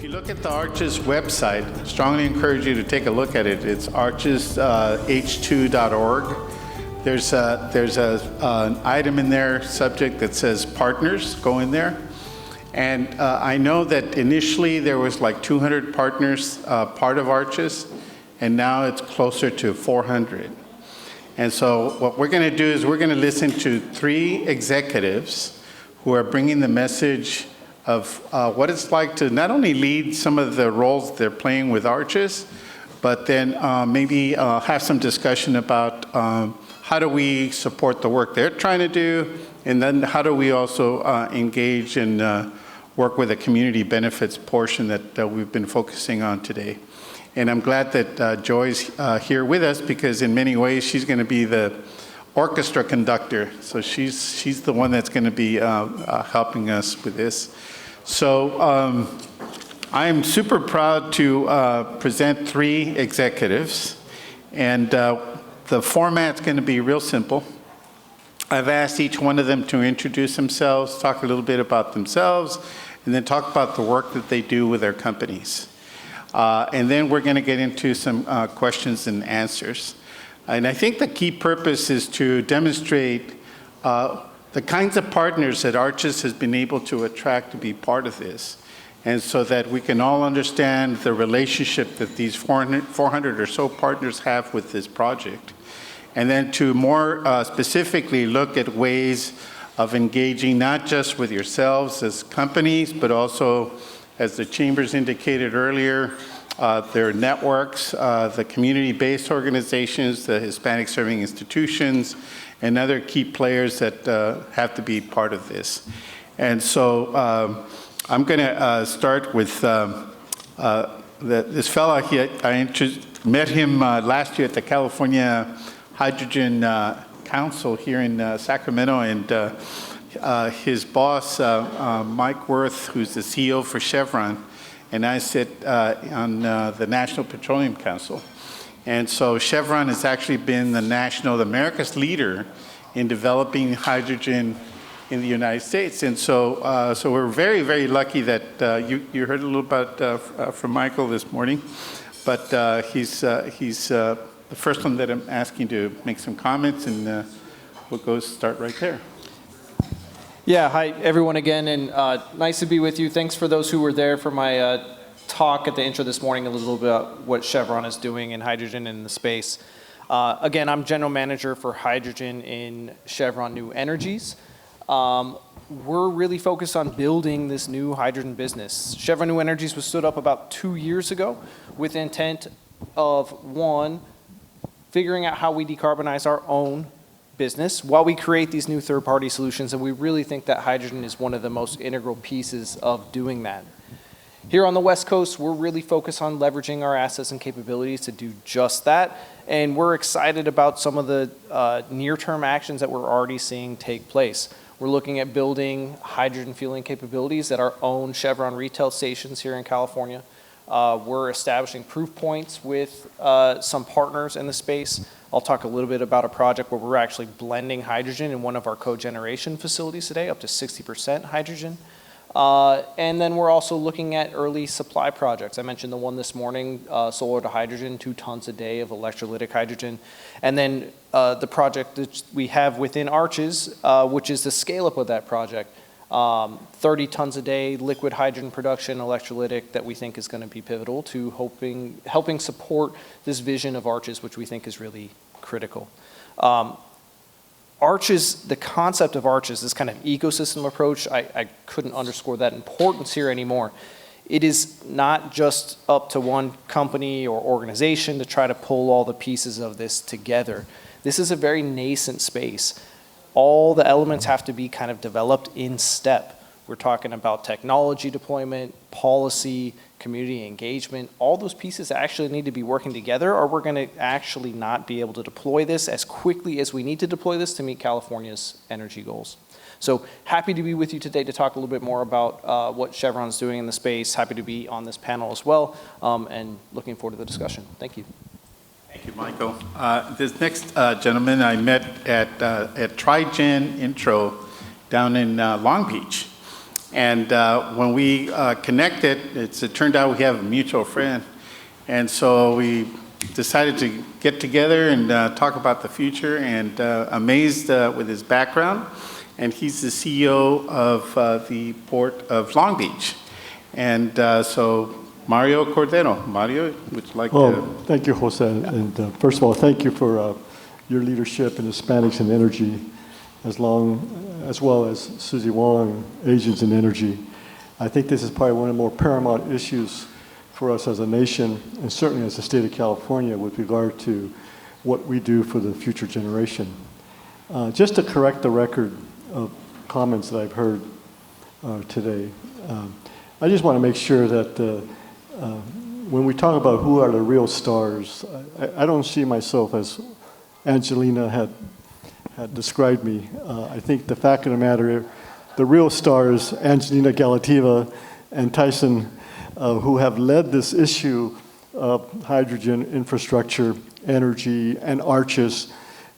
you look at the Arches website, I strongly encourage you to take a look at it. It's arches-h2.org. There's an item in there, subject that says partners. Go in there. And I know that initially there was like 200 partners part of Arches, and now it's closer to 400. And so what we're going to do is we're going to listen to 3 executives who are bringing the message of what it's like to not only lead some of the roles they're playing with Arches, but then maybe have some discussion about how do we support the work they're trying to do, and then how do we also engage and work with the community benefits portion that we've been focusing on today. And I'm glad that Joy's here with us, because in many ways she's going to be the orchestra conductor. So she's the one that's going to be helping us with this. So I'm super proud to present 3 executives, and the format's going to be real simple. I've asked each one of them to introduce themselves, talk a little bit about themselves, and then talk about the work that they do with their companies. And then we're going to get into some questions and answers. And I think the key purpose is to demonstrate the kinds of partners that Arches has been able to attract to be part of this, and so that we can all understand the relationship that these 400 or so partners have with this project. And then to more specifically look at ways of engaging not just with yourselves as companies, but also, as the chambers indicated earlier, their networks, the community-based organizations, the Hispanic serving institutions, and other key players that have to be part of this. And so I'm going to start with this fellow. I met him last year at the California Hydrogen Council here in Sacramento, and his boss, Mike Worth, who's the CEO for Chevron, and I sit on the National Petroleum Council. And so Chevron has actually been the America's leader in developing hydrogen in the United States. And so, so we're very, very lucky that you heard a little about from Michael this morning, but he's the first one that I'm asking to make some comments, and we'll go start right there. Yeah, hi everyone again, and nice to be with you. Thanks for those who were there for my talk at the intro this morning, a little bit about what Chevron is doing in hydrogen in the space. Again, I'm general manager for hydrogen in Chevron New Energies. We're really focused on building this new hydrogen business. Chevron New Energies was stood up about 2 years ago with the intent of, 1, figuring out how we decarbonize our own business while we create these new third-party solutions, and we really think that hydrogen is one of the most integral pieces of doing that. Here on the West Coast, we're really focused on leveraging our assets and capabilities to do just that, and we're excited about some of the near-term actions that we're already seeing take place. We're looking at building hydrogen fueling capabilities at our own Chevron retail stations here in California. We're establishing proof points with some partners in the space. I'll talk a little bit about a project where we're actually blending hydrogen in one of our cogeneration facilities today, up to 60% hydrogen. And then we're also looking at early supply projects. I mentioned the one this morning, solar to hydrogen, 2 tons a day of electrolytic hydrogen. And then the project that we have within Arches, which is the scale-up of that project, 30 tons a day liquid hydrogen production, electrolytic, that we think is going to be pivotal to helping support this vision of Arches, which we think is really critical. Arches, the concept of Arches, this kind of ecosystem approach, I couldn't underscore that importance here anymore. It is not just up to one company or organization to try to pull all the pieces of this together. This is a very nascent space. All the elements have to be kind of developed in step. We're talking about technology deployment, policy, community engagement. All those pieces actually need to be working together, or we're going to actually not be able to deploy this as quickly as we need to deploy this to meet California's energy goals. So happy to be with you today to talk a little bit more about what Chevron's doing in the space. Happy to be on this panel as well, and looking forward to the discussion. Thank you. Thank you, Michael. This next gentleman I met at Trigen Intro down in Long Beach. And when we connected, it turned out we have a mutual friend. And so we decided to get together and talk about the future, and amazed with his background. And he's the CEO of the Port of Long Beach. And so Mario Cordero. Mario, would you like to? Thank you, Jose. And first of all, thank you for your leadership in Hispanics and Energy, as well as Susie Wong, Asians in Energy. I think this is probably one of the more paramount issues for us as a nation, and certainly as the state of California, with regard to what we do for the future generation. Just to correct the record of comments that I've heard today, I just want to make sure that when we talk about who are the real stars, I don't see myself as Angelina had described me. I think the fact of the matter, the real stars, Angelina Galativa and Tyson, who have led this issue of hydrogen infrastructure, energy, and ARCHES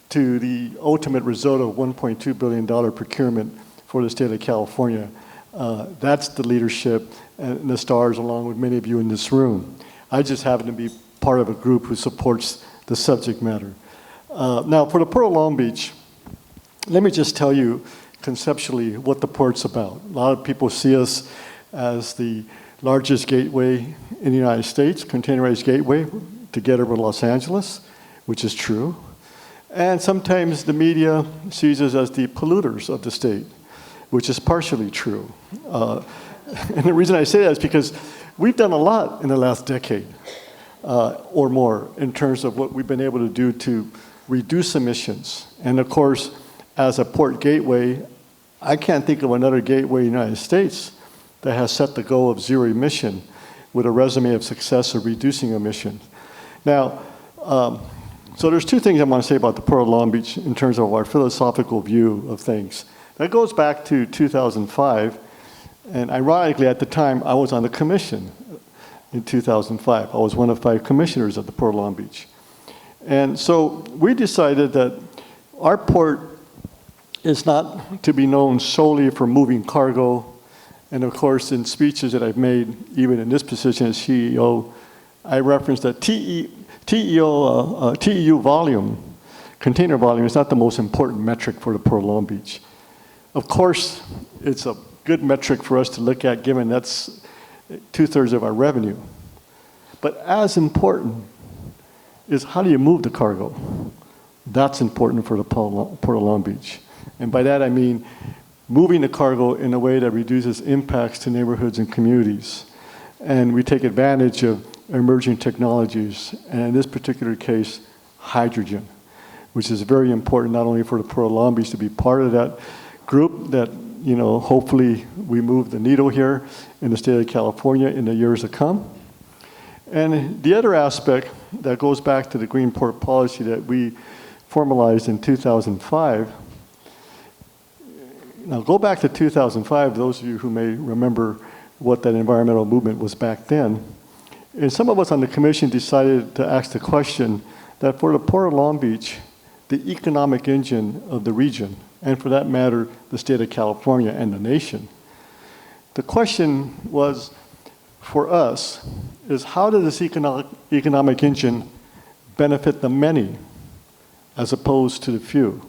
to the ultimate result of $1.2 billion procurement for the state of California. That's the leadership and the stars, along with many of you in this room. I just happen to be part of a group who supports the subject matter. Now, for the Port of Long Beach, let me just tell you conceptually what the port's about. A lot of people see us as the largest gateway in the United States, containerized gateway to get over Los Angeles, which is true. And sometimes the media sees us as the polluters of the state, which is partially true. And the reason I say that is because we've done a lot in the last decade or more in terms of what we've been able to do to reduce emissions. And of course, as a port gateway, I can't think of another gateway in the United States that has set the goal of zero emission with a resume of success of reducing emissions. Now, so there's two things I want to say about the Port of Long Beach in terms of our philosophical view of things. That goes back to 2005, and ironically at the time I was on the commission in 2005. I was one of 5 commissioners at the Port of Long Beach. And so we decided that our port is not to be known solely for moving cargo. And of course, in speeches that I've made, even in this position as CEO, I referenced that TEU volume, container volume, is not the most important metric for the Port of Long Beach. Of course, it's a good metric for us to look at, given that's 2/3 of our revenue. But as important is how do you move the cargo? That's important for the Port of Long Beach. And by that I mean moving the cargo in a way that reduces impacts to neighborhoods and communities. And we take advantage of emerging technologies, and in this particular case, hydrogen, which is very important not only for the Port of Long Beach to be part of that group that, you know, hopefully we move the needle here in the state of California in the years to come. And the other aspect that goes back to the Green Port policy that we formalized in 2005. Now go back to 2005, those of you who may remember what that environmental movement was back then. And some of us on the commission decided to ask the question that for the Port of Long Beach, the economic engine of the region, and for that matter, the state of California and the nation, the question was, for us, is how does this economic engine benefit the many as opposed to the few?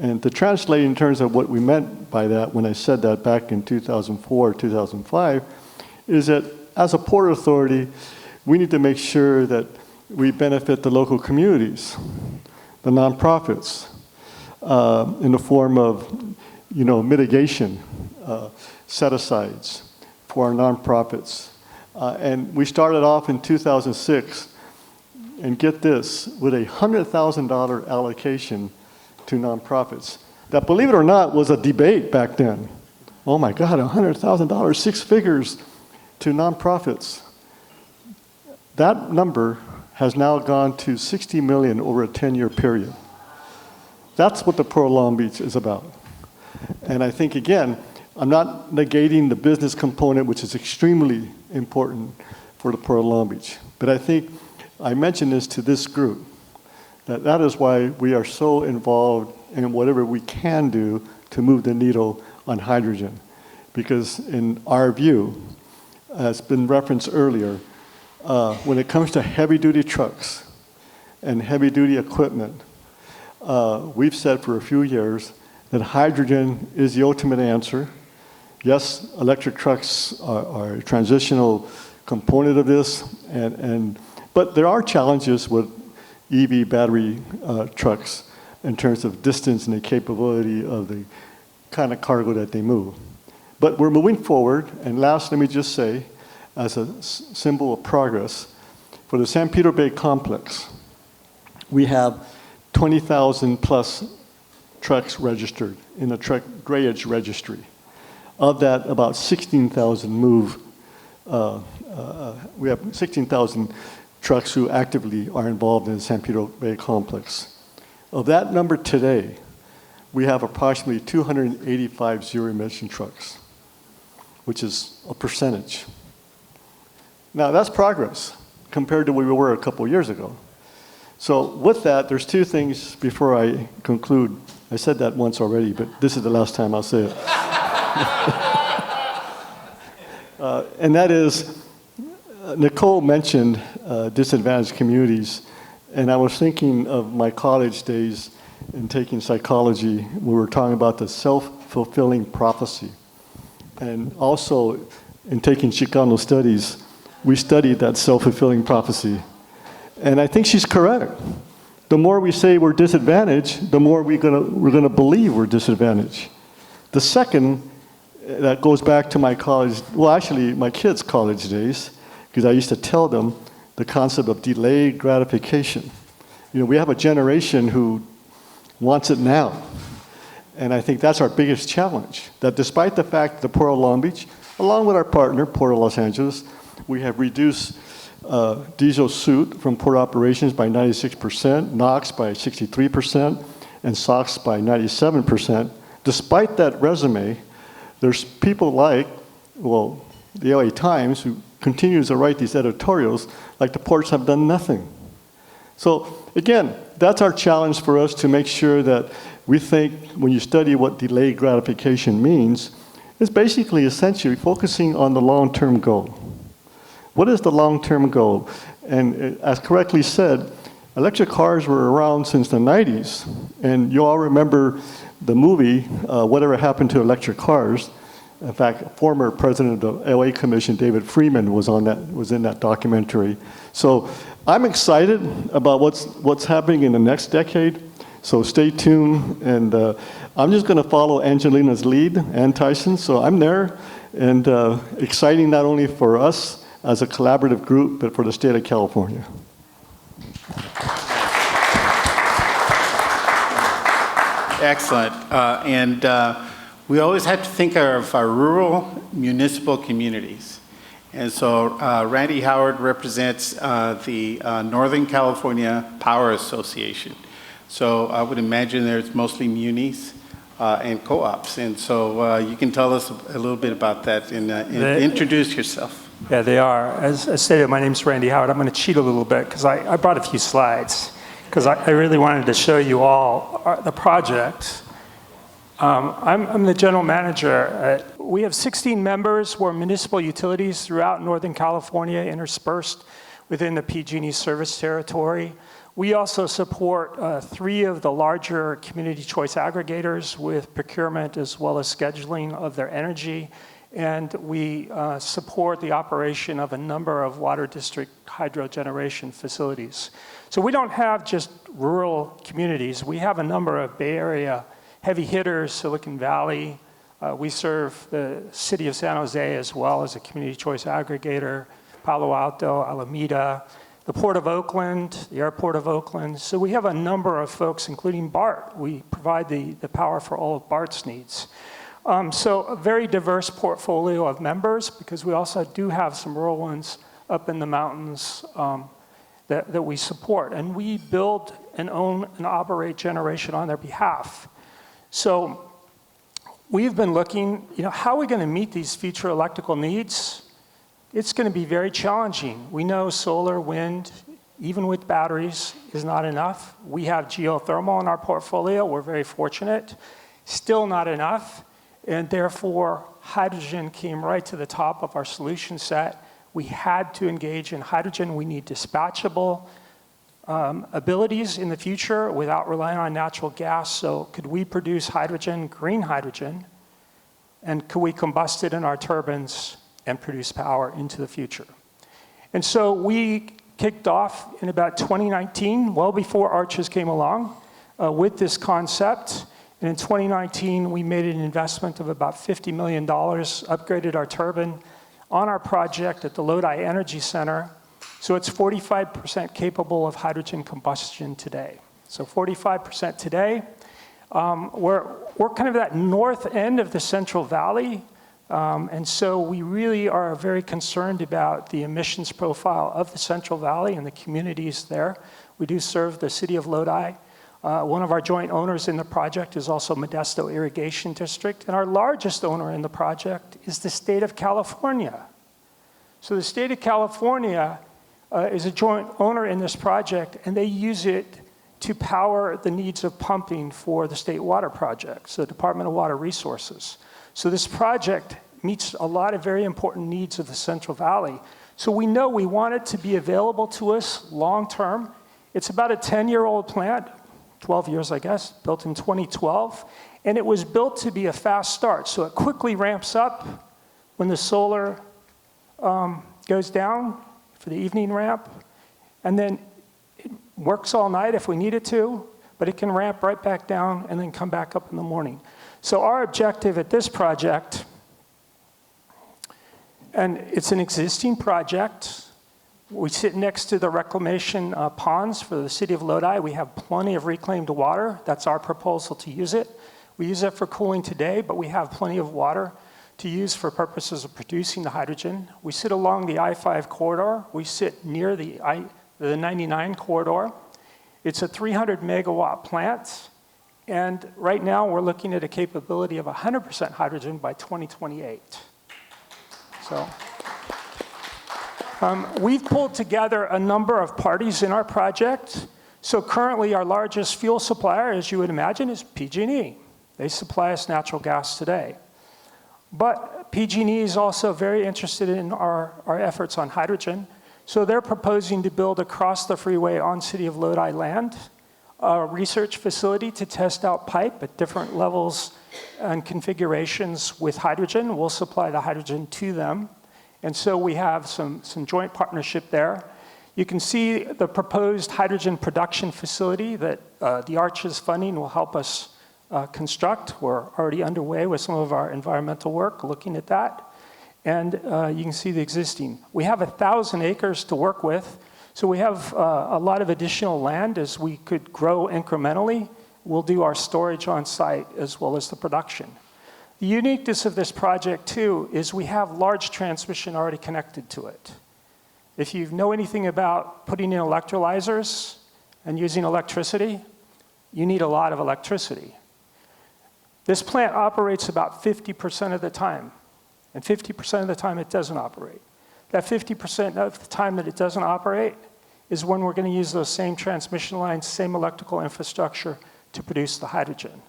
And to translate in terms of what we meant by that when I said that back in 2004, 2005, is that as a port authority, we need to make sure that we benefit the local communities, the nonprofits, in the form of, you know, mitigation, set-asides for our nonprofits. And we started off in 2006, and get this, with a $100,000 allocation to nonprofits. That, believe it or not, was a debate back then. Oh my God, $100,000, 6 figures to nonprofits. That number has now gone to $60 million over a 10-year period. That's what the Port of Long Beach is about. And I think, again, I'm not negating the business component, which is extremely important for the Port of Long Beach. But I think I mentioned this to this group, that is why we are so involved in whatever we can do to move the needle on hydrogen. because in our view, as been referenced earlier, when it comes to heavy-duty trucks and heavy-duty equipment, we've said for a few years that hydrogen is the ultimate answer. Yes, electric trucks are a transitional component of this, but there are challenges with EV battery trucks in terms of distance and the capability of the kind of cargo that they move. But we're moving forward, and last, let me just say, as a symbol of progress, for the San Pedro Bay complex, we have 20,000 plus trucks registered in the truck drayage registry. Of that, about 16,000 move. We have 16,000 trucks who actively are involved in the San Pedro Bay complex. Of that number today, we have approximately 285 zero-emission trucks, which is a percentage. Now, that's progress compared to where we were a couple of years ago. So with that, there's two things before I conclude. I said that once already, but this is the last time I'll say it. And that is, Nicole mentioned disadvantaged communities, and I was thinking of my college days in taking psychology. We were talking about the self-fulfilling prophecy. And also, in taking Chicano studies, we studied that self-fulfilling prophecy. And I think she's correct. The more we say we're disadvantaged, the more we're gonna believe we're disadvantaged. The second, that goes back to my college, well, actually, my kids' college days, because I used to tell them the concept of delayed gratification. You know, we have a generation who wants it now. And I think that's our biggest challenge, that despite the fact that Port of Long Beach, along with our partner, Port of Los Angeles, we have reduced diesel soot from port operations by 96%, NOx by 63%, and SOx by 97%. Despite that resume, there's people like, well, the LA Times, who continues to write these editorials, like the ports have done nothing. So again, that's our challenge for us to make sure that we think when you study what delayed gratification means, it's basically essentially focusing on the long-term goal. What is the long-term goal? And as correctly said, electric cars were around since the 90s. And you all remember the movie, Whatever Happened to Electric Cars. In fact, former president of the LA Commission, David Freeman, was in that documentary. So I'm excited about what's happening in the next decade. So stay tuned, and I'm just going to follow Angelina's lead and Tyson. So I'm there, and exciting not only for us as a collaborative group, but for the state of California. Excellent. We always have to think of our rural municipal communities. And so Randy Howard represents the Northern California Power Association. So I would imagine there's mostly munis and co-ops. And so you can tell us a little bit about that and introduce yourself. Yeah, they are. As stated, my name's Randy Howard. I'm going to cheat a little bit because I brought a few slides because I really wanted to show you all the project. I'm the general manager. We have 16 members. We're municipal utilities throughout Northern California, interspersed within the PG&E service territory. We also support 3 of the larger community choice aggregators with procurement as well as scheduling of their energy. And we support the operation of a number of water district hydro generation facilities. So we don't have just rural communities. We have a number of Bay Area heavy hitters, Silicon Valley. We serve the city of San Jose as well as a community choice aggregator, Palo Alto, Alameda, the Port of Oakland, the Airport of Oakland. So we have a number of folks, including BART. We provide the power for all of BART's needs. So a very diverse portfolio of members, because we also do have some rural ones up in the mountains that we support. And we build and own and operate generation on their behalf. So we've been looking, how are we going to meet these future electrical needs? It's going to be very challenging. We know solar, wind, even with batteries, is not enough. We have geothermal in our portfolio. We're very fortunate. Still not enough. and therefore hydrogen came right to the top of our solution set. We had to engage in hydrogen. We need dispatchable abilities in the future without relying on natural gas. So could we produce hydrogen, green hydrogen, and could we combust it in our turbines and produce power into the future? And so we kicked off in about 2019, well before Arches came along, with this concept. And in 2019, we made an investment of about $50 million, upgraded our turbine on our project at the Lodi Energy Center. So it's 45% capable of hydrogen combustion today. So 45% today. We're kind of that north end of the Central Valley. And so we really are very concerned about the emissions profile of the Central Valley and the communities there. We do serve the city of Lodi. One of our joint owners in the project is also Modesto Irrigation District. And our largest owner in the project is the state of California. So the state of California is a joint owner in this project, and they use it to power the needs of pumping for the state water project, so the Department of Water Resources. So this project meets a lot of very important needs of the Central Valley. So we know we want it to be available to us long term. It's about a 10-year-old plant, 12 years, I guess, built in 2012. And it was built to be a fast start. So it quickly ramps up when the solar goes down for the evening ramp. And then it works all night if we need it to, but it can ramp right back down and then come back up in the morning. So our objective at this project, and it's an existing project, we sit next to the reclamation ponds for the city of Lodi. We have plenty of reclaimed water. That's our proposal to use it. We use it for cooling today, but we have plenty of water to use for purposes of producing the hydrogen. We sit along the I-5 corridor. We sit near the 99 corridor. It's a 300 megawatt plant. And right now we're looking at a capability of 100% hydrogen by 2028. So we've pulled together a number of parties in our project. So currently our largest fuel supplier, as you would imagine, is PG&E. They supply us natural gas today. But PG&E is also very interested in our efforts on hydrogen. So they're proposing to build across the freeway on City of Lodi land a research facility to test out pipe at different levels and configurations with hydrogen. We'll supply the hydrogen to them. And so we have some joint partnership there. You can see the proposed hydrogen production facility that the Arches funding will help us construct. We're already underway with some of our environmental work looking at that. And you can see the existing. We have 1,000 acres to work with. So we have a lot of additional land as we could grow incrementally. We'll do our storage on site as well as the production. The uniqueness of this project too is we have large transmission already connected to it. If you know anything about putting in electrolyzers and using electricity, you need a lot of electricity. This plant operates about 50% of the time, and 50% of the time it doesn't operate. That 50% of the time that it doesn't operate is when we're going to use those same transmission lines, same electrical infrastructure to produce the hydrogen.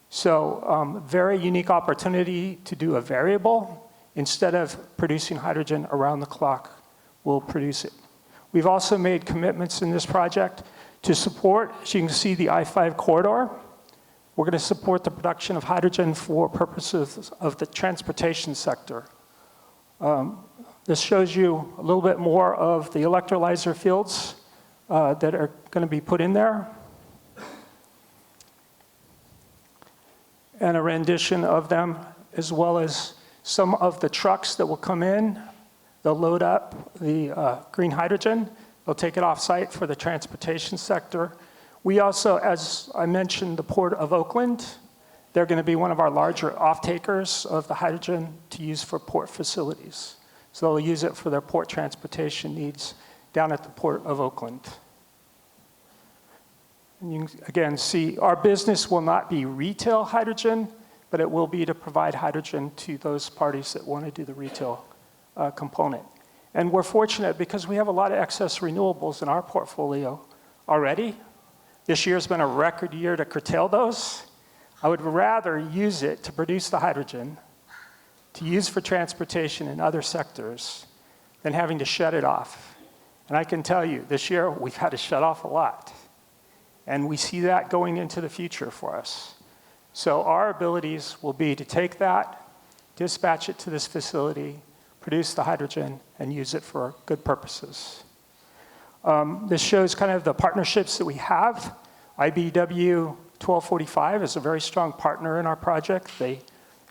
So very unique opportunity to do a variable. Instead of producing hydrogen around the clock, we'll produce it. We've also made commitments in this project to support, as you can see, the I-5 corridor. We're going to support the production of hydrogen for purposes of the transportation sector. This shows you a little bit more of the electrolyzer fields that are going to be put in there. And a rendition of them, as well as some of the trucks that will come in. They'll load up the green hydrogen. They'll take it off-site for the transportation sector. We also, as I mentioned, the Port of Oakland, they're going to be one of our larger off-takers of the hydrogen to use for port facilities. So they'll use it for their port transportation needs down at the Port of Oakland. And you can, again, see our business will not be retail hydrogen, but it will be to provide hydrogen to those parties that want to do the retail component. And we're fortunate because we have a lot of excess renewables in our portfolio already. This year's been a record year to curtail those. I would rather use it to produce the hydrogen, to use for transportation in other sectors, than having to shut it off. And I can tell you, this year we've had to shut off a lot. And we see that going into the future for us. So our abilities will be to take that, dispatch it to this facility, produce the hydrogen, and use it for good purposes. This shows kind of the partnerships that we have. IBW 1245 is a very strong partner in our project. They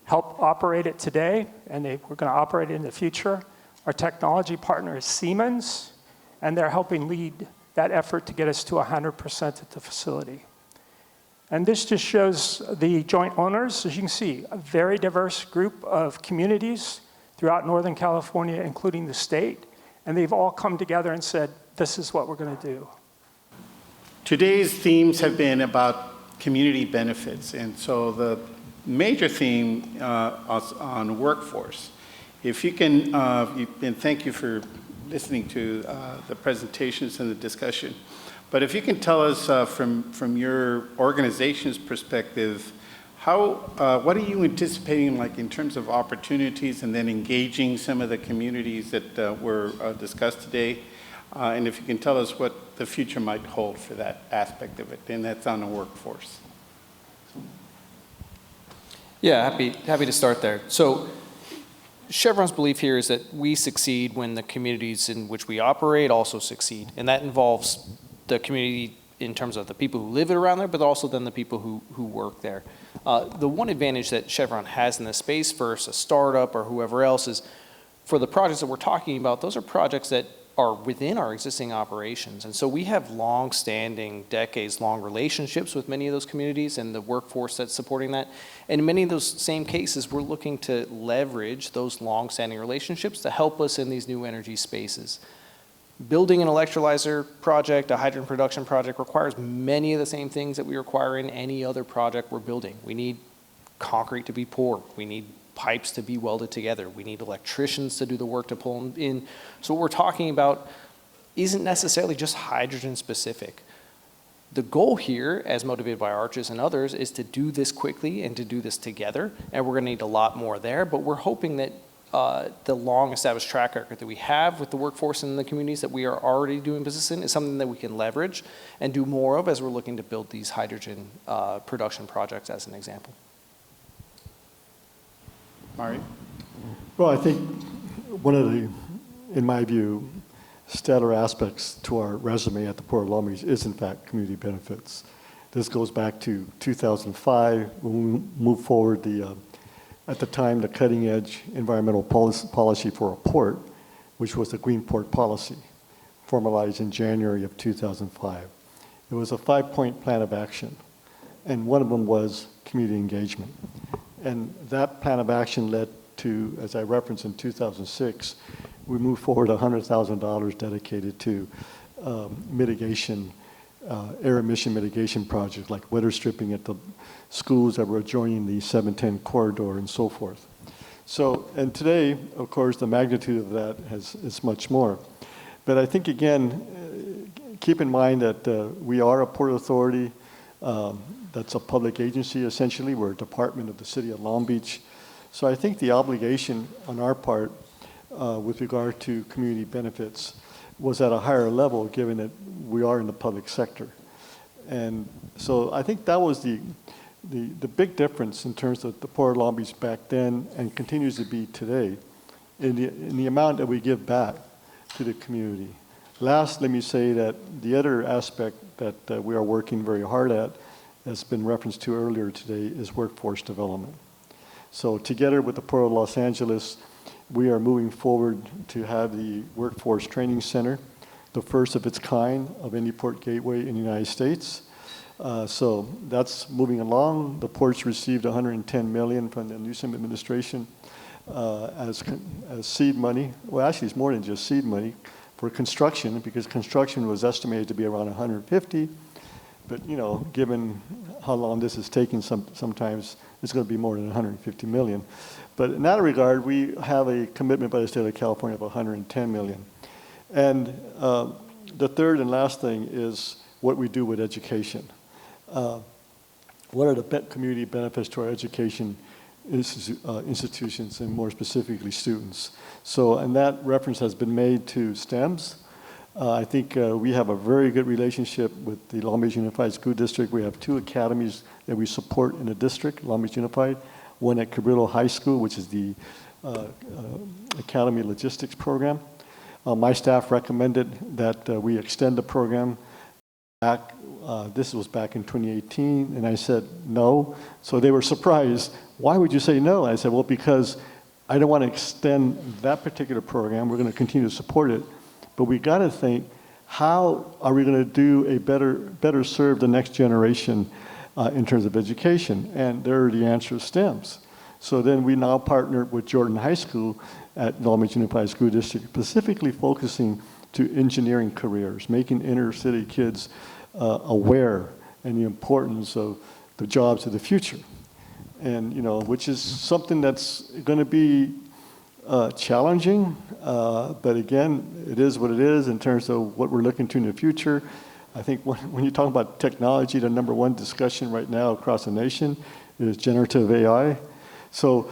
help operate it today, and we're going to operate it in the future. Our technology partner is Siemens, and they're helping lead that effort to get us to 100% at the facility. And this just shows the joint owners. As you can see, a very diverse group of communities throughout Northern California, including the state, and they've all come together and said, this is what we're going to do. Today's themes have been about community benefits, and so the major theme on workforce. If you can, and thank you for listening to the presentations and the discussion, but if you can tell us from your organization's perspective, what are you anticipating, like in terms of opportunities and then engaging some of the communities that were discussed today? And if you can tell us what the future might hold for that aspect of it, and that's on the workforce. Yeah, happy to start there. So Chevron's belief here is that we succeed when the communities in which we operate also succeed. And that involves the community in terms of the people who live around there, but also then the people who work there. The one advantage that Chevron has in this space versus a startup or whoever else is for the projects that we're talking about, those are projects that are within our existing operations. And so we have long-standing, decades-long relationships with many of those communities and the workforce that's supporting that. And in many of those same cases, we're looking to leverage those long-standing relationships to help us in these new energy spaces. Building an electrolyzer project, a hydrogen production project, requires many of the same things that we require in any other project we're building. We need concrete to be poured. We need pipes to be welded together. We need electricians to do the work to pull them in. So what we're talking about isn't necessarily just hydrogen specific. The goal here, as motivated by Arches and others, is to do this quickly and to do this together. And we're going to need a lot more there, but we're hoping that the long established track record that we have with the workforce in the communities that we are already doing business in is something that we can leverage and do more of as we're looking to build these hydrogen production projects as an example. Mari? Well, I think one of the, in my view, stellar aspects to our resume at the Port of Long Beach is, in fact, community benefits. This goes back to 2005 when we moved forward at the time, the cutting-edge environmental policy for a port, which was the Green Port Policy, formalized in January of 2005. It was a 5-point plan of action, and one of them was community engagement. And that plan of action led to, as I referenced in 2006, we moved forward $100,000 dedicated to mitigation, air emission mitigation projects like weather stripping at the schools that were adjoining the 710 corridor and so forth. So, and today, of course, the magnitude of that is much more. But I think, again, keep in mind that we are a port authority. That's a public agency, essentially. We're a department of the city of Long Beach. So I think the obligation on our part with regard to community benefits was at a higher level, given that we are in the public sector. And so I think that was the big difference in terms of the Port of Long Beach back then and continues to be today in the amount that we give back to the community. Last, let me say that the other aspect that we are working very hard at, has been referenced to earlier today, is workforce development. So together with the Port of Los Angeles, we are moving forward to have the Workforce Training Center, the first of its kind of any port gateway in the United States. So that's moving along. The port's received $110 million from the Newsom administration as seed money. Well, actually, it's more than just seed money for construction, because construction was estimated to be around 150. But, you know, given how long this is taking, sometimes it's going to be more than 150 million. But in that regard, we have a commitment by the state of California of 110 million. And the third and last thing is what we do with education. what are the community benefits to our education institutions and more specifically students. So, and that reference has been made to STEMs. I think we have a very good relationship with the Long Beach Unified School District. We have 2 academies that we support in the district, Long Beach Unified, one at Cabrillo High School, which is the Academy Logistics program. My staff recommended that we extend the program back. This was back in 2018, and I said no. So they were surprised. Why would you say no? I said, well, because I don't want to extend that particular program. We're going to continue to support it. But we got to think, how are we going to do a better serve the next generation in terms of education? And there the answer is STEMs. So then we now partner with Jordan High School at Long Beach Unified School District, specifically focusing to engineering careers, making inner city kids aware and the importance of the jobs of the future. And, you know, which is something that's going to be challenging, but again, it is what it is in terms of what we're looking to in the future. I think when you talk about technology, the #1 discussion right now across the nation is generative AI. So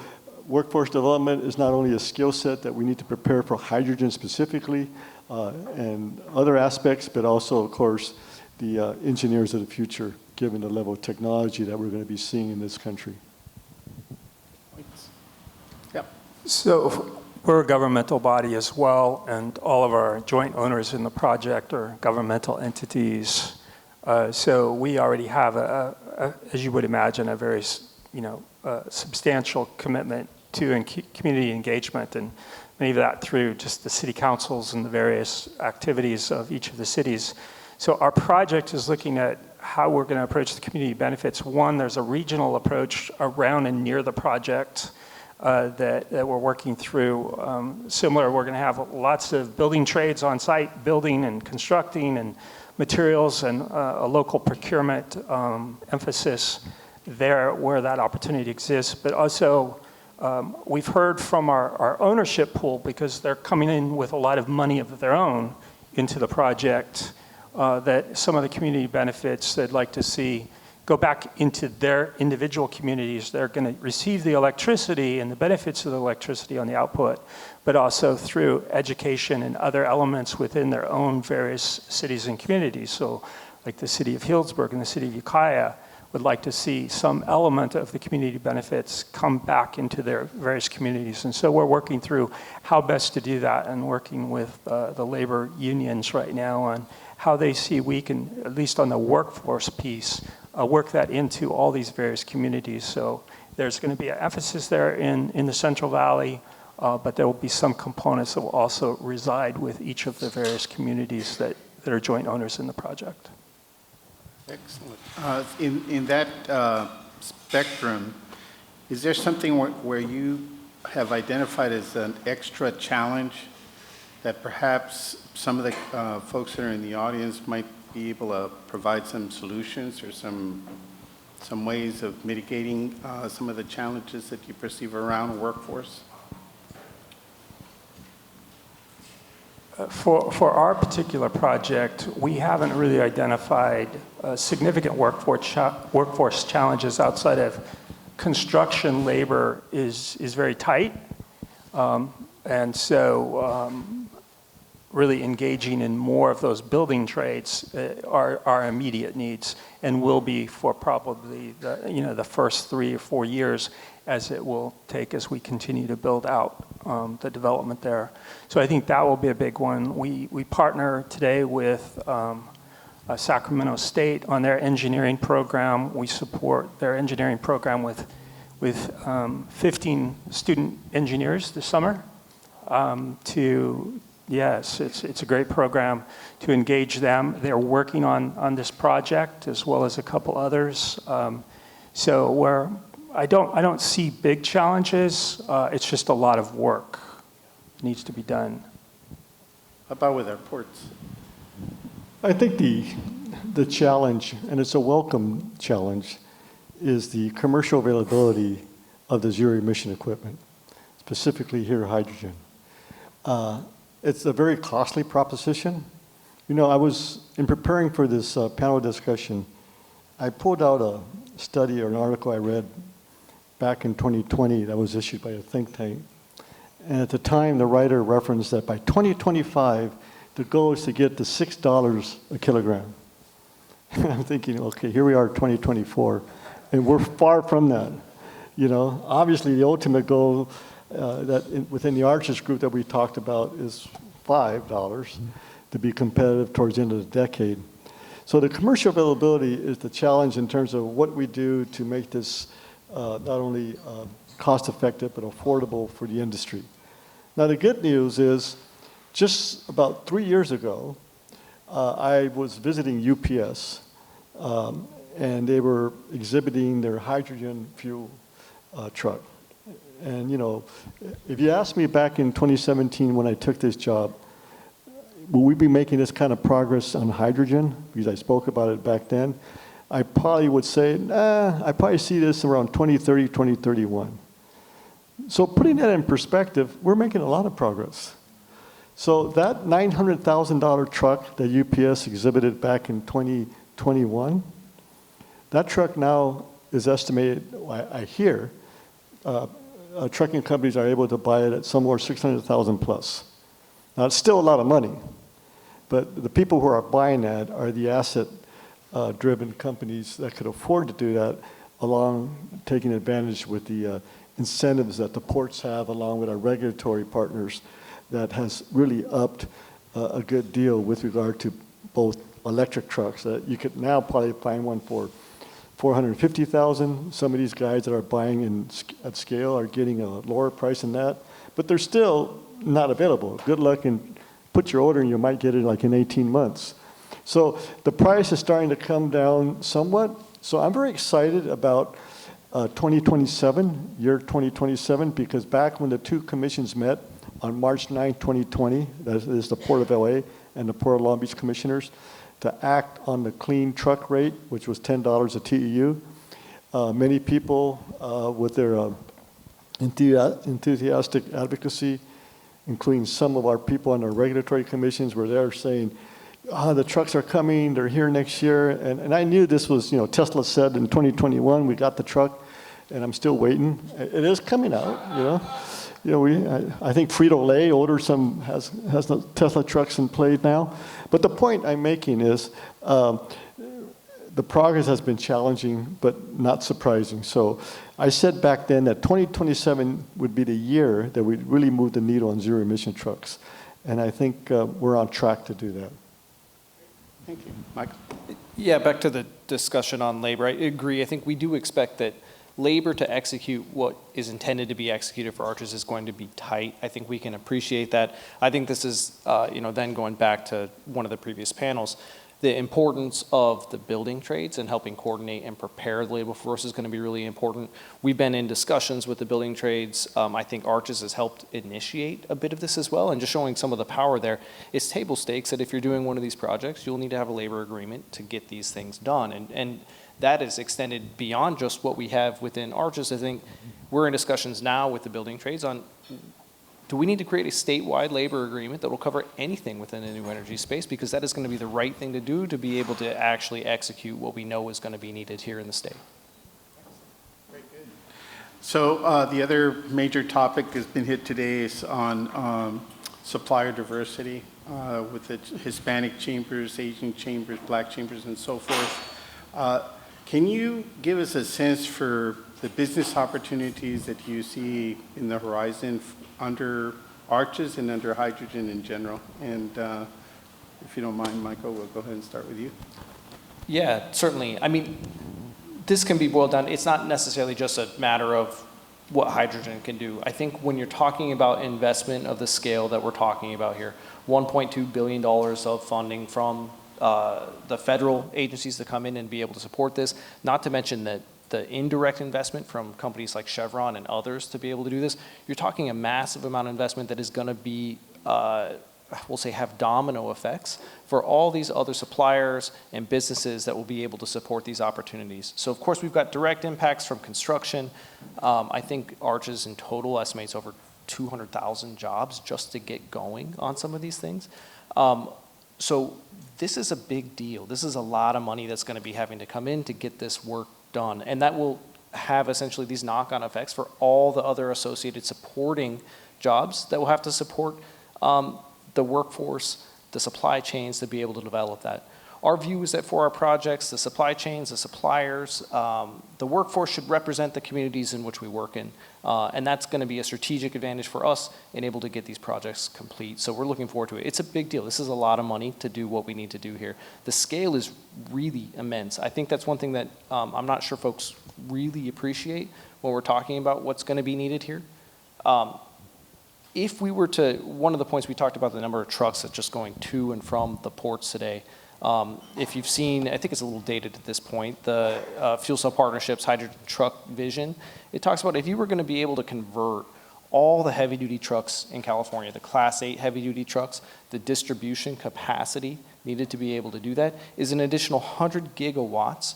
workforce development is not only a skill set that we need to prepare for hydrogen specifically and other aspects, but also, of course, the engineers of the future, given the level of technology that we're going to be seeing in this country. Yep. So we're a governmental body as well, and all of our joint owners in the project are governmental entities. So we already have, as you would imagine, a very substantial commitment to community engagement, and many of that through just the city councils and the various activities of each of the cities. So our project is looking at how we're going to approach the community benefits. One, there's a regional approach around and near the project that we're working through. Similar, we're going to have lots of building trades on site, building and constructing and materials, and a local procurement emphasis there where that opportunity exists. But also, we've heard from our ownership pool, because they're coming in with a lot of money of their own into the project, that some of the community benefits they'd like to see go back into their individual communities. They're going to receive the electricity and the benefits of the electricity on the output, but also through education and other elements within their own various cities and communities. So like the city of Healdsburg and the city of Ukiah would like to see some element of the community benefits come back into their various communities. And so we're working through how best to do that, and working with the labor unions right now on how they see we can, at least on the workforce piece, work that into all these various communities. So there's going to be an emphasis there in the Central Valley, but there will be some components that will also reside with each of the various communities that are joint owners in the project. Excellent. In that spectrum, is there something where you have identified as an extra challenge that perhaps some of the folks that are in the audience might be able to provide some solutions or some ways of mitigating some of the challenges that you perceive around workforce? For our particular project, we haven't really identified significant workforce challenges outside of construction. Labor is very tight, and so really engaging in more of those building trades are our immediate needs, and will be for probably the first 3 or 4 years, as it will take as we continue to build out the development there. So I think that will be a big one. We partner today with Sacramento State on their engineering program. We support their engineering program with 15 student engineers this summer Yes, it's a great program to engage them. They're working on this project as well as a couple others. So I don't see big challenges. It's just a lot of work needs to be done. How about with our ports? I think the challenge, and it's a welcome challenge, is the commercial availability of the zero emission equipment, specifically here hydrogen. It's a very costly proposition. You know, in preparing for this panel discussion, I pulled out a study or an article I read back in 2020 that was issued by a think tank. And at the time, the writer referenced that by 2025, the goal is to get to $6 a kilogram. I'm thinking, okay, here we are, 2024, and we're far from that. You know, obviously, the ultimate goal within the Arches group that we talked about is $5 to be competitive towards the end of the decade. So the commercial availability is the challenge in terms of what we do to make this not only cost-effective but affordable for the industry. Now, the good news is, just about 3 years ago, I was visiting UPS, and they were exhibiting their hydrogen fuel truck. And, you know, if you asked me back in 2017 when I took this job, will we be making this kind of progress on hydrogen? Because I spoke about it back then. I probably would say, nah, I probably see this around 2030, 2031. So putting that in perspective, we're making a lot of progress. So that $900,000 truck that UPS exhibited back in 2021, that truck now is estimated, I hear, trucking companies are able to buy it at somewhere 600,000 plus. Now, it's still a lot of money, but the people who are buying that are the asset-driven companies that could afford to do that, along taking advantage with the incentives that the ports have, along with our regulatory partners, that has really upped a good deal with regard to both electric trucks. You could now probably find one for $450,000. Some of these guys that are buying at scale are getting a lower price than that, but they're still not available. Good luck and put your order and you might get it like in 18 months. So the price is starting to come down somewhat. So I'm very excited about 2027, year 2027, because back when the two commissions met on March 9, 2020, that is the Port of LA and the Port of Long Beach commissioners, to act on the clean truck rate, which was $10 a TEU. Many people with their enthusiastic advocacy, including some of our people on our regulatory commissions, were there saying, the trucks are coming, they're here next year. And I knew this was, Tesla said in 2021, we got the truck, and I'm still waiting. It is coming out, I think Frito-Lay has the Tesla trucks in play now. But the point I'm making is the progress has been challenging, but not surprising. So I said back then that 2027 would be the year that we'd really move the needle on zero-emission trucks. And I think we're on track to do that. Thank you. Mike? Yeah, back to the discussion on labor. I agree. I think we do expect that labor to execute what is intended to be executed for Arches is going to be tight. I think we can appreciate that. I think this is, then going back to one of the previous panels, the importance of the building trades and helping coordinate and prepare the labor force is going to be really important. We've been in discussions with the building trades. I think Arches has helped initiate a bit of this as well, and just showing some of the power there. It's table stakes that if you're doing one of these projects, you'll need to have a labor agreement to get these things done. And that is extended beyond just what we have within Arches. I think we're in discussions now with the building trades on, do we need to create a statewide labor agreement that will cover anything within the new energy space? Because that is going to be the right thing to do to be able to actually execute what we know is going to be needed here in the state. Very good. So the other major topic has been hit today is on supplier diversity with the Hispanic chambers, Asian chambers, Black chambers, and so forth. Can you give us a sense for the business opportunities that you see in the horizon under Arches and under hydrogen in general? And if you don't mind, Michael, we'll go ahead and start with you. Yeah, certainly. I mean, this can be boiled down. It's not necessarily just a matter of what hydrogen can do. I think when you're talking about investment of the scale that we're talking about here, $1.2 billion of funding from the federal agencies to come in and be able to support this, not to mention that the indirect investment from companies like Chevron and others to be able to do this, you're talking a massive amount of investment that is going to be, we'll say, have domino effects for all these other suppliers and businesses that will be able to support these opportunities. So of course we've got direct impacts from construction. I think Arches in total estimates over 200,000 jobs just to get going on some of these things. So this is a big deal. This is a lot of money that's going to be having to come in to get this work done. And that will have essentially these knock-on effects for all the other associated supporting jobs that will have to support the workforce, the supply chains to be able to develop that. Our view is that for our projects, the supply chains, the suppliers, the workforce should represent the communities in which we work in. And that's going to be a strategic advantage for us and able to get these projects complete. So we're looking forward to it. It's a big deal. This is a lot of money to do what we need to do here. The scale is really immense. I think that's one thing that I'm not sure folks really appreciate when we're talking about what's going to be needed here. If we were to, one of the points we talked about the number of trucks that's just going to and from the ports today. If you've seen, I think it's a little dated at this point, the Fuel Cell Partnerships Hydrogen Truck Vision, it talks about if you were going to be able to convert all the heavy-duty trucks in California, the Class 8 heavy-duty trucks, the distribution capacity needed to be able to do that is an additional 100 gigawatts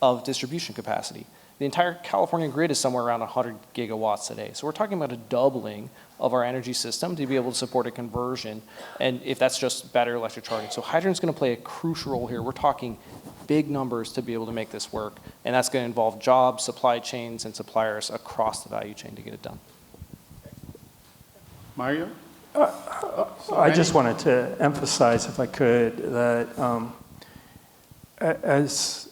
of distribution capacity. The entire California grid is somewhere around 100 gigawatts today. So we're talking about a doubling of our energy system to be able to support a conversion, and if that's just battery electric charging. So hydrogen's going to play a crucial role here. We're talking big numbers to be able to make this work, and that's going to involve jobs, supply chains, and suppliers across the value chain to get it done. Mario? I just wanted to emphasize, if I could, that as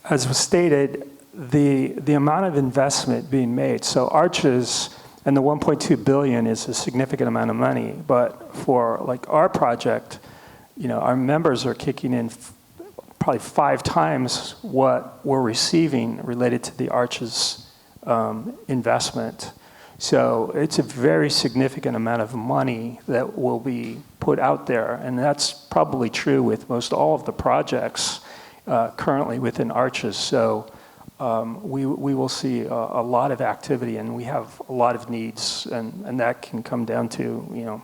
was stated, the amount of investment being made, so ARCHES and the 1.2 billion is a significant amount of money, but for like our project, you know, our members are kicking in probably 5 times what we're receiving related to the ARCHES investment. So it's a very significant amount of money that will be put out there, and that's probably true with most all of the projects currently within ARCHES. So we will see a lot of activity, and we have a lot of needs, and that can come down to, you know,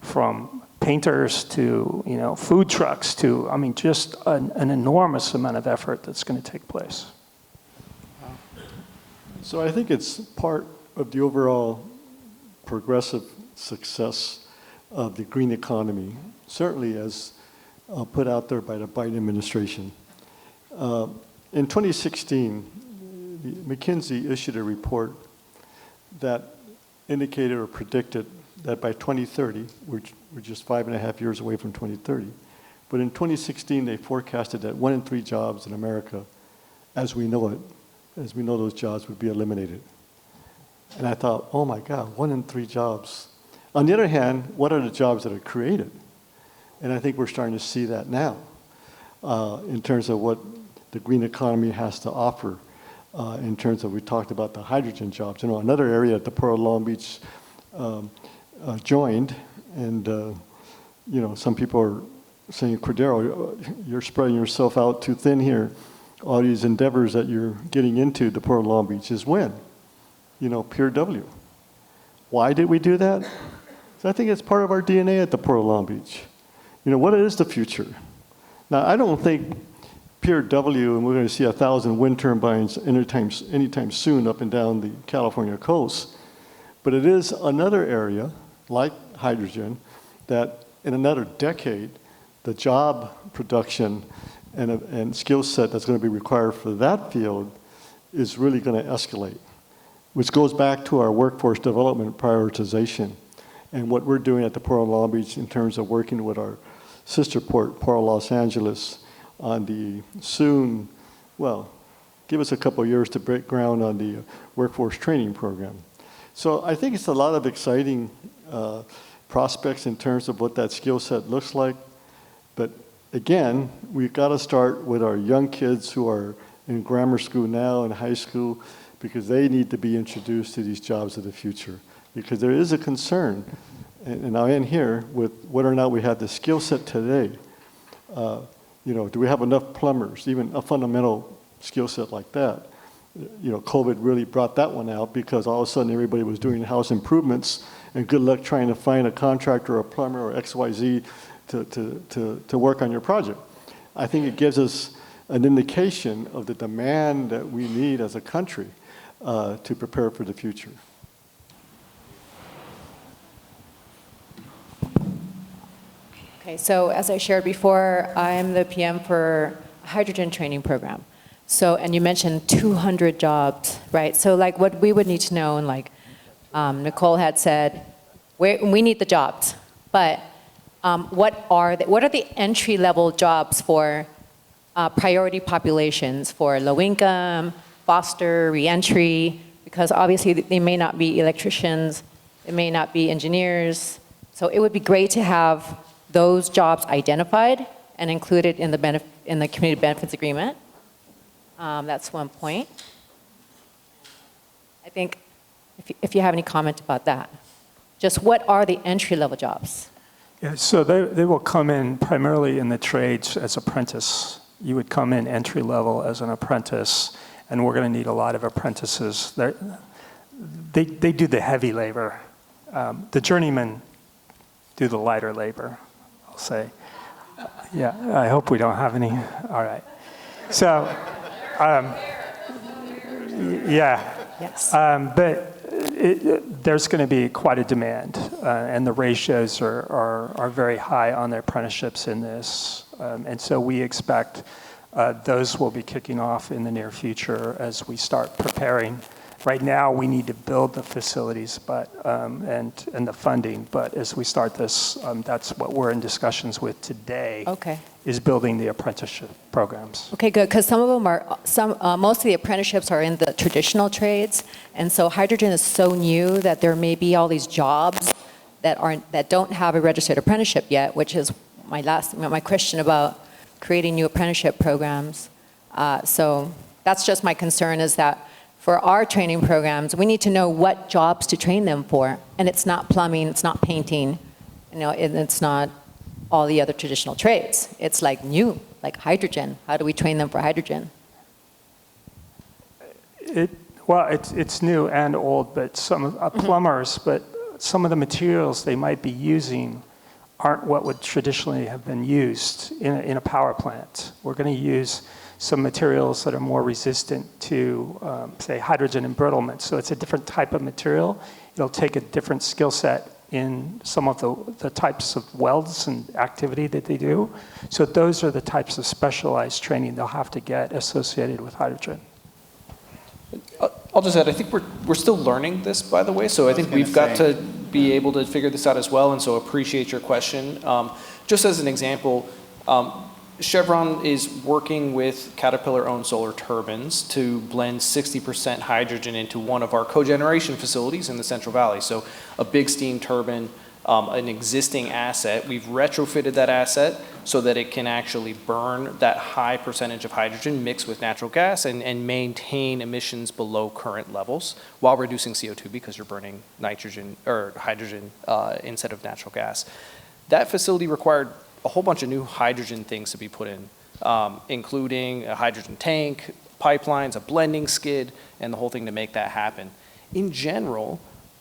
from painters to, you know, food trucks to, I mean, just an enormous amount of effort that's going to take place. So I think it's part of the overall progressive success of the green economy, certainly as put out there by the Biden administration. In 2016, McKinsey issued a report that indicated or predicted that by 2030, we're just 5.5 years away from 2030, but in 2016, they forecasted that 1 in 3 jobs in America, as we know it, as we know those jobs, would be eliminated. And I thought, oh my God, 1 in 3 jobs. On the other hand, what are the jobs that are created? And I think we're starting to see that now in terms of what the green economy has to offer. In terms of, we talked about the hydrogen jobs. You know, another area that the Port of Long Beach joined, and you know, some people are saying, Cordero, you're spreading yourself out too thin here. All these endeavors that you're getting into, the Port of Long Beach, is when? You know, Pure W. Why did we do that? So I think it's part of our DNA at the Port of Long Beach. You know, what is the future? Now, I don't think Pure W, and we're going to see 1,000 wind turbines anytime soon up and down the California coast. But it is another area, like hydrogen, that in another decade, the job production and skill set that's going to be required for that field is really going to escalate, which goes back to our workforce development prioritization and what we're doing at the Port of Long Beach in terms of working with our sister port, Port of Los Angeles, on the soon, well, give us a couple of years to break ground on the workforce training program. So I think it's a lot of exciting prospects in terms of what that skill set looks like. But again, we've got to start with our young kids who are in grammar school now and high school, because they need to be introduced to these jobs of the future. Because there is a concern, and I'll end here, with whether or not we have the skill set today. You know, do we have enough plumbers, even a fundamental skill set like that? You know, COVID really brought that one out, because all of a sudden everybody was doing house improvements, and good luck trying to find a contractor or a plumber or XYZ to work on your project. I think it gives us an indication of the demand that we need as a country to prepare for the future. Okay, so as I shared before, I'm the PM for hydrogen training program. So, and you mentioned 200 jobs, right? So like what we would need to know, and like Nicole had said, we need the jobs, but what are the entry-level jobs for priority populations, for low income, foster, reentry, because obviously they may not be electricians, it may not be engineers. So it would be great to have those jobs identified and included in the community benefits agreement. That's one point. I think if you have any comment about that, just what are the entry-level jobs? Yeah, so they will come in primarily in the trades as apprentice. You would come in entry level as an apprentice, and we're going to need a lot of apprentices. They do the heavy labor. The journeymen do the lighter labor, I'll say. Yeah, I hope we don't have any. All right. So, yeah. Yes. But there's going to be quite a demand, and the ratios are very high on the apprenticeships in this. And so we expect those will be kicking off in the near future as we start preparing. Right now, we need to build the facilities, but and the funding. But as we start this, that's what we're in discussions with today. Okay. Is building the apprenticeship programs. Okay, good, because some of them are, most of the apprenticeships are in the traditional trades, and so hydrogen is so new that there may be all these jobs that don't have a registered apprenticeship yet, which is my question about creating new apprenticeship programs. So that's just my concern, is that for our training programs, we need to know what jobs to train them for, and it's not plumbing, it's not painting, it's not all the other traditional trades. It's like new, like hydrogen. How do we train them for hydrogen? It's new and old, but some plumbers, but some of the materials they might be using aren't what would traditionally have been used in a power plant. We're going to use some materials that are more resistant to, say, hydrogen embrittlement. So it's a different type of material. It'll take a different skill set in some of the types of welds and activity that they do. So those are the types of specialized training they'll have to get associated with hydrogen. I'll just add, I think we're still learning this, by the way, so I think we've got to be able to figure this out as well, and so appreciate your question. Just as an example, Chevron is working with Caterpillar-owned solar turbines to blend 60% hydrogen into one of our cogeneration facilities in the Central Valley. So a big steam turbine, an existing asset. We've retrofitted that asset so that it can actually burn that high percentage of hydrogen mixed with natural gas and maintain emissions below current levels while reducing CO2 because you're burning nitrogen or hydrogen instead of natural gas. That facility required a whole bunch of new hydrogen things to be put in, including a hydrogen tank, pipelines, a blending skid, and the whole thing to make that happen. In general,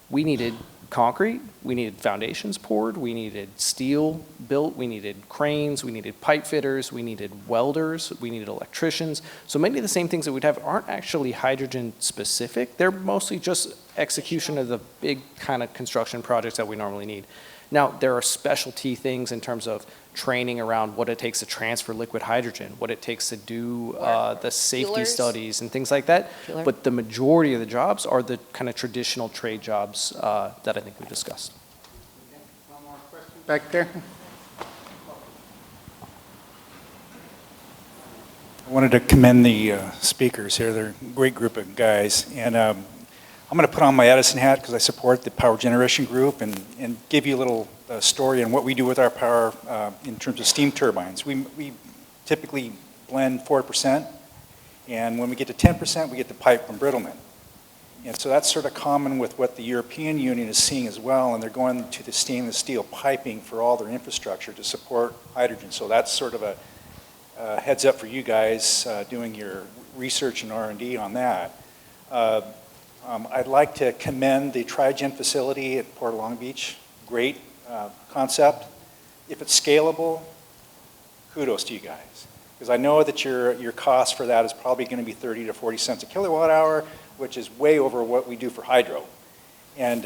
we needed concrete, we needed foundations poured, we needed steel built, we needed cranes, we needed pipe fitters, we needed welders, we needed electricians. So many of the same things that we'd have aren't actually hydrogen specific. They're mostly just execution of the big kind of construction projects that we normally need. Now, there are specialty things in terms of training around what it takes to transfer liquid hydrogen, what it takes to do the safety studies and things like that. But the majority of the jobs are the kind of traditional trade jobs that I think we discussed. One more question back there. I wanted to commend the speakers here. They're a great group of guys. And I'm going to put on my Edison hat because I support the power generation group and give you a little story on what we do with our power in terms of steam turbines. We typically blend 4%, and when we get to 10%, we get the pipe embrittlement. And so that's sort of common with what the European Union is seeing as well, and they're going to the stainless steel piping for all their infrastructure to support hydrogen. So that's sort of a heads up for you guys doing your research and R&D on that. I'd like to commend the Trigen facility at Port Long Beach. Great concept. If it's scalable, kudos to you guys. Because I know that your cost for that is probably going to be 30 to 40 cents a kilowatt hour, which is way over what we do for hydro. And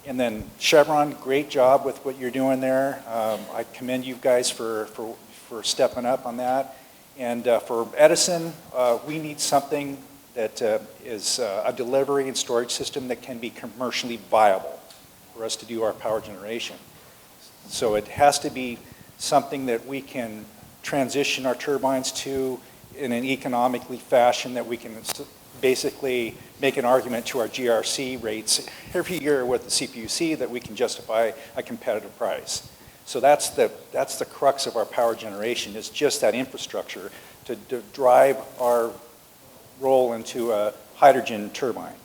then Chevron, great job with what you're doing there. I commend you guys for stepping up on that. And for Edison, we need something that is a delivery and storage system that can be commercially viable for us to do our power generation. So it has to be something that we can transition our turbines to in an economically fashion that we can basically make an argument to our GRC rates every year with the CPUC that we can justify a competitive price. So that's the crux of our power generation, is just that infrastructure to drive our roll into a hydrogen turbine.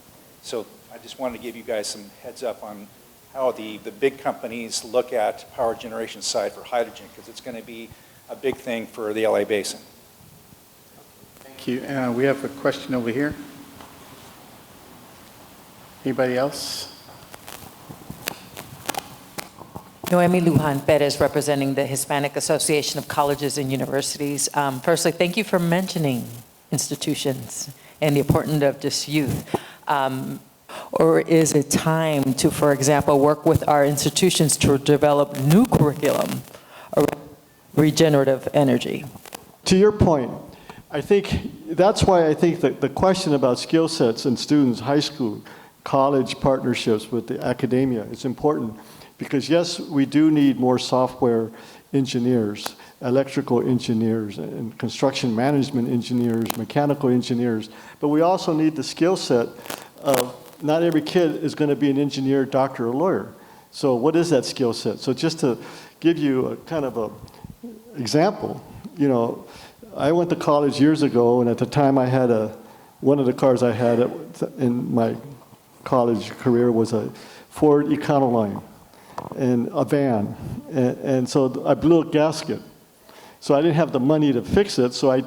So I just wanted to give you guys some heads up on how the big companies look at power generation side for hydrogen, because it's going to be a big thing for the LA Basin. Thank you. We have a question over here. Anybody else? Noemi Lujan Perez, representing the Hispanic Association of Colleges and Universities. Firstly, thank you for mentioning institutions and the importance of just youth. Or is it time to, for example, work with our institutions to develop new curriculum around regenerative energy? To your point, I think that's why I think that the question about skill sets in students, high school, college partnerships with the academia is important, because yes, we do need more software engineers, electrical engineers, and construction management engineers, mechanical engineers, but we also need the skill set of not every kid is going to be an engineer, doctor, or lawyer. So what is that skill set? So just to give you a kind of a example, you know, I went to college years ago, and at the time I had one of the cars I had in my college career was a Ford Econoline and a van. And so I blew a gasket. So I didn't have the money to fix it, so I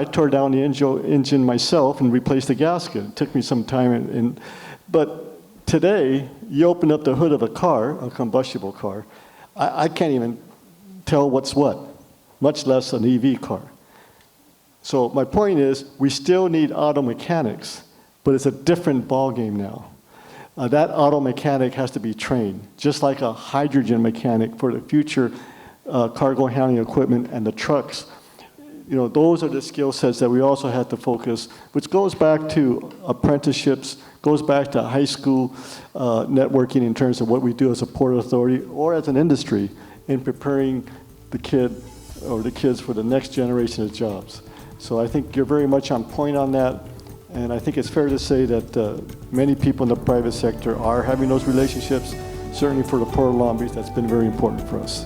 tore down the engine myself and replaced the gasket. It took me some time. But today, you open up the hood of a car, a combustible car, I can't even tell what's what, much less an EV car. So my point is, we still need auto mechanics, but it's a different ballgame now. That auto mechanic has to be trained, just like a hydrogen mechanic for the future cargo handling equipment and the trucks. You know, those are the skill sets that we also have to focus, which goes back to apprenticeships, goes back to high school networking in terms of what we do as a port authority or as an industry in preparing the kid or the kids for the next generation of jobs. So I think you're very much on point on that. And I think it's fair to say that many people in the private sector are having those relationships. Certainly for the Port of Long Beach, that's been very important for us.